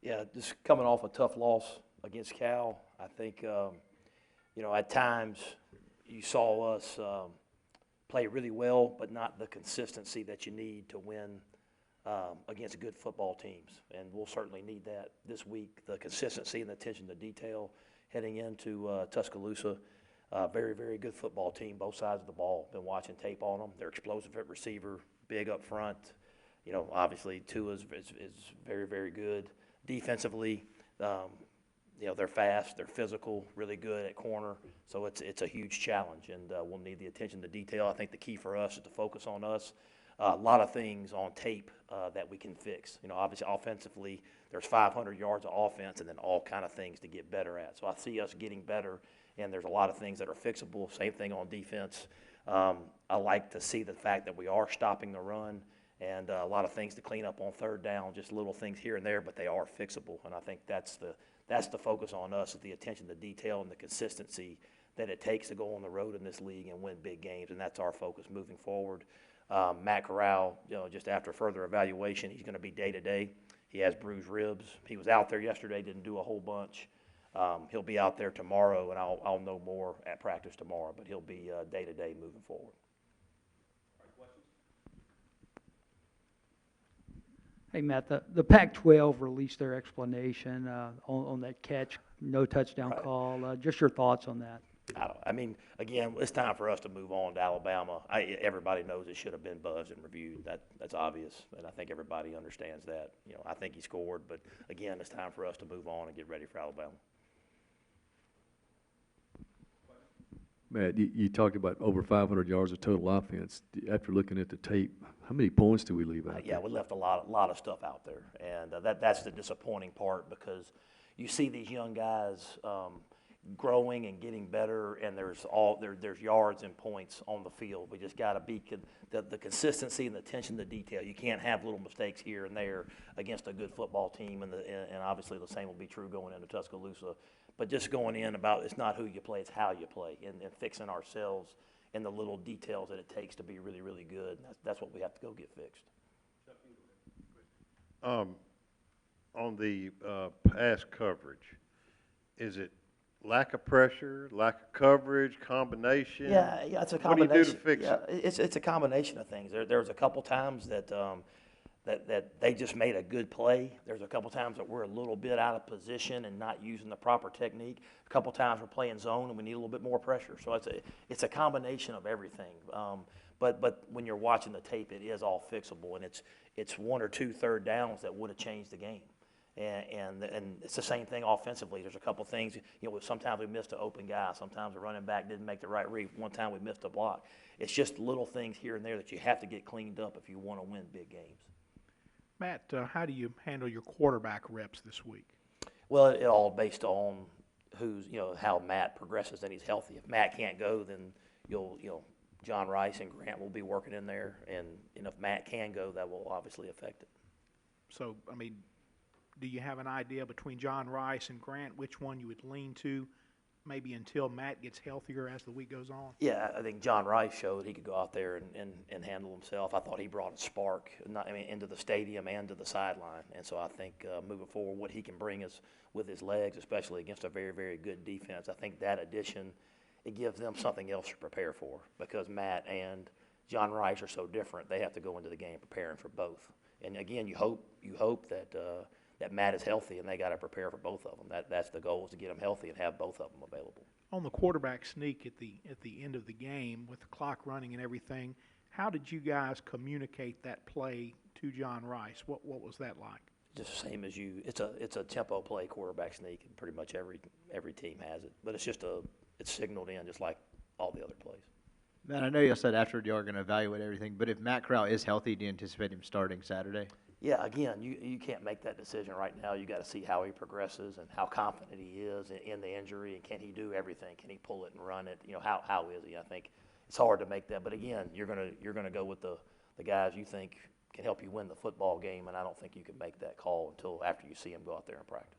Yeah, just coming off a tough loss against Cal, I think, at times you saw us play really well, but not the consistency that you need to win against good football teams. And we'll certainly need that this week, the consistency and the attention to detail heading into Tuscaloosa. Very, very good football team, both sides of the ball. Been watching tape on them. They're explosive at receiver, big up front. Obviously Tua is very, very good. Defensively, they're fast, they're physical, really good at corner. So it's a huge challenge, and we'll need the attention to detail. I think the key for us is to focus on us. A lot of things on tape that we can fix. Obviously offensively, there's 500 yards of offense, and then all kind of things to get better at. So I see us getting better, and there's a lot of things that are fixable. Same thing on defense. I like to see the fact that we are stopping the run. And a lot of things to clean up on third down, just little things here and there, but they are fixable. And I think that's the focus on us, is the attention to detail and the consistency that it takes to go on the road in this league and win big games. And that's our focus moving forward. Matt Corral, just after further evaluation, he's going to be day-to-day. He has bruised ribs. He was out there yesterday, didn't do a whole bunch. He'll be out there tomorrow, and I'll know more at practice tomorrow, but he'll be day-to-day moving forward. Hey, Matt, the Pac-12 released their explanation on that catch, no touchdown Right. call. Just your thoughts on that. Again, it's time for us to move on to Alabama. Everybody knows it should have been buzzed and reviewed. That's obvious, and I think everybody understands that. I think he scored, but again, it's time for us to move on and get ready for Alabama. Matt, you talked about over 500 yards of total offense. After looking at the tape, how many points do we leave out Yeah, there? we left a lot of stuff out there, and that's the disappointing part, because you see these young guys growing and getting better, and there's yards and points on the field. We just got to be the consistency and the attention to detail. You can't have little mistakes here and there against a good football team, and obviously the same will be true going into Tuscaloosa. But just going in about, it's not who you play, it's how you play, and fixing ourselves and the little details that it takes to be really, really good. That's what we have to go get fixed. On the pass coverage, is it lack of pressure, lack of coverage, combination? Yeah, it's a What do you combination. do to fix it? It's a combination of things. There was a couple times that they just made a good play. There's a couple times that we're a little bit out of position and not using the proper technique. A couple times we're playing zone and we need a little bit more pressure. So it's a combination of everything. But when you're watching the tape, it is all fixable, and it's one or two third downs that would have changed the game. And it's the same thing offensively. There's a couple things, sometimes we missed an open guy. Sometimes the running back didn't make the right read. One time we missed a block. It's just little things here and there that you have to get cleaned up if you want to win big games. Matt, how do you handle your quarterback reps this week? Well, it all based on how Matt progresses and he's healthy. If Matt can't go, then John Rice and Grant will be working in there, and if Matt can go, that will obviously affect it. So, do you have an idea between John Rice and Grant which one you would lean to, maybe until Matt gets healthier as the week goes on? Yeah, I think John Rice showed he could go out there and handle himself. I thought he brought a spark, into the stadium and to the sideline. And so I think moving forward, what he can bring us with his legs, especially against a very, very good defense, I think that addition, it gives them something else to prepare for, because Matt and John Rice are so different. They have to go into the game preparing for both. And again, you hope that Matt is healthy, and they got to prepare for both of them. That's the goal, is to get them healthy and have both of them available. On the quarterback sneak at the end of the game, with the clock running and everything, how did you guys communicate that play to John Rice? What was that like? Just the same as you. It's a tempo play, quarterback sneak, and pretty much every team has it. But it's signaled in just like all the other plays. Matt, I know you said after you are going to evaluate everything, but if Matt Corral is healthy, do you anticipate him starting Saturday? Yeah, again, you can't make that decision right now. You got to see how he progresses and how confident he is in the injury, and can he do everything? Can he pull it and run it? How is he? I think it's hard to make that. But again, you're gonna go with the guys you think can help you win the football game, and I don't think you can make that call until after you see him go out there and practice.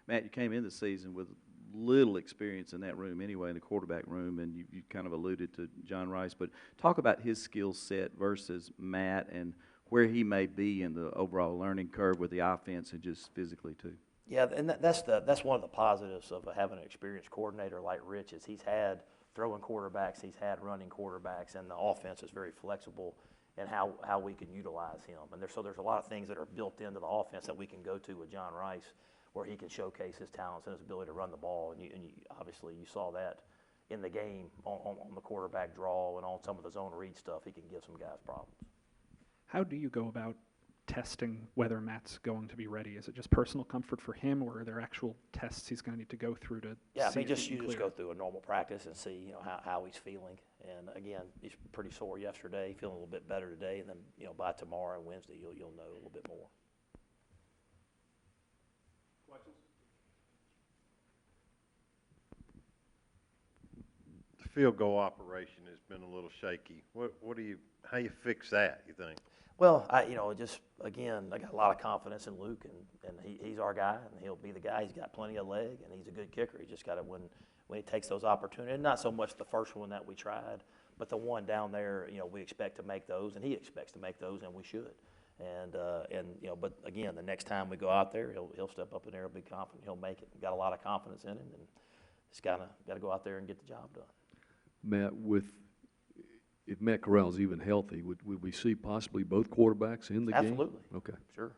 Matt, you came in the season with little experience in that room anyway, in the quarterback room, and you kind of alluded to John Rice, but talk about his skill set versus Matt, and where he may be in the overall learning curve with the offense and just physically too. Yeah, and that's one of the positives of having an experienced coordinator like Rich is he's had throwing quarterbacks, he's had running quarterbacks, and the offense is very flexible in how we can utilize him. And there's a lot of things that are built into the offense that we can go to with John Rice, where he can showcase his talents and his ability to run the ball. And you obviously you saw that in the game on the quarterback draw and on some of the zone read stuff. He can give some guys problems. How do you go about testing whether Matt's going to be ready? Is it just personal comfort for him, or are there actual tests he's going to need to go through to Yeah, I see mean, if he can you just clear go it? through a normal practice and see, how he's feeling. And again, he's pretty sore yesterday, feeling a little bit better today, and then, by tomorrow and Wednesday, you'll know a little bit more. The field goal operation has been a little shaky. How you fix that, you think? Well, I got a lot of confidence in Luke, and he's our guy, and he'll be the guy. He's got plenty of leg, and he's a good kicker. He just got to, when he takes those opportunities, and not so much the first one that we tried, but the one down there, we expect to make those, and he expects to make those, and we should. But again, the next time we go out there, he'll step up in there, he'll be confident, he'll make it. Got a lot of confidence in him, and just got to go out there and get the job done. Matt, if Matt Corral's even healthy, would we see possibly both quarterbacks in the game? Absolutely. Okay. Sure.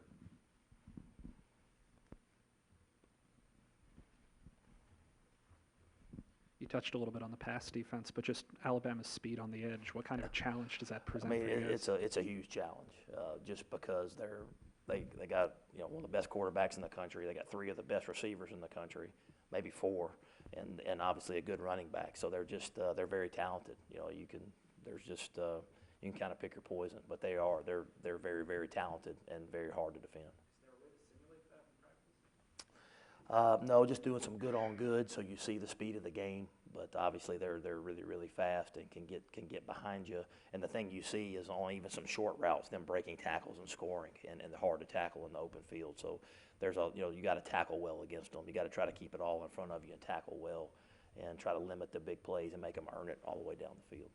You touched a little bit on the pass defense, but just Alabama's speed on the edge. What kind of a challenge does that I present mean, for you guys? it's a huge challenge, just because they got one of the best quarterbacks in the country. They got 3 of the best receivers in the country, maybe 4, and obviously a good running back. So they're just they're very talented. You can kind of pick your poison, but they're very, very talented and very hard to defend. No, just doing some good on good, so you see the speed of the game. But obviously they're really, really fast and can get behind you. And the thing you see is on even some short routes, them breaking tackles and scoring, and they're hard to tackle in the open field. So there's you got to tackle well against them. You got to try to keep it all in front of you and tackle well, and try to limit the big plays and make them earn it all the way down the field.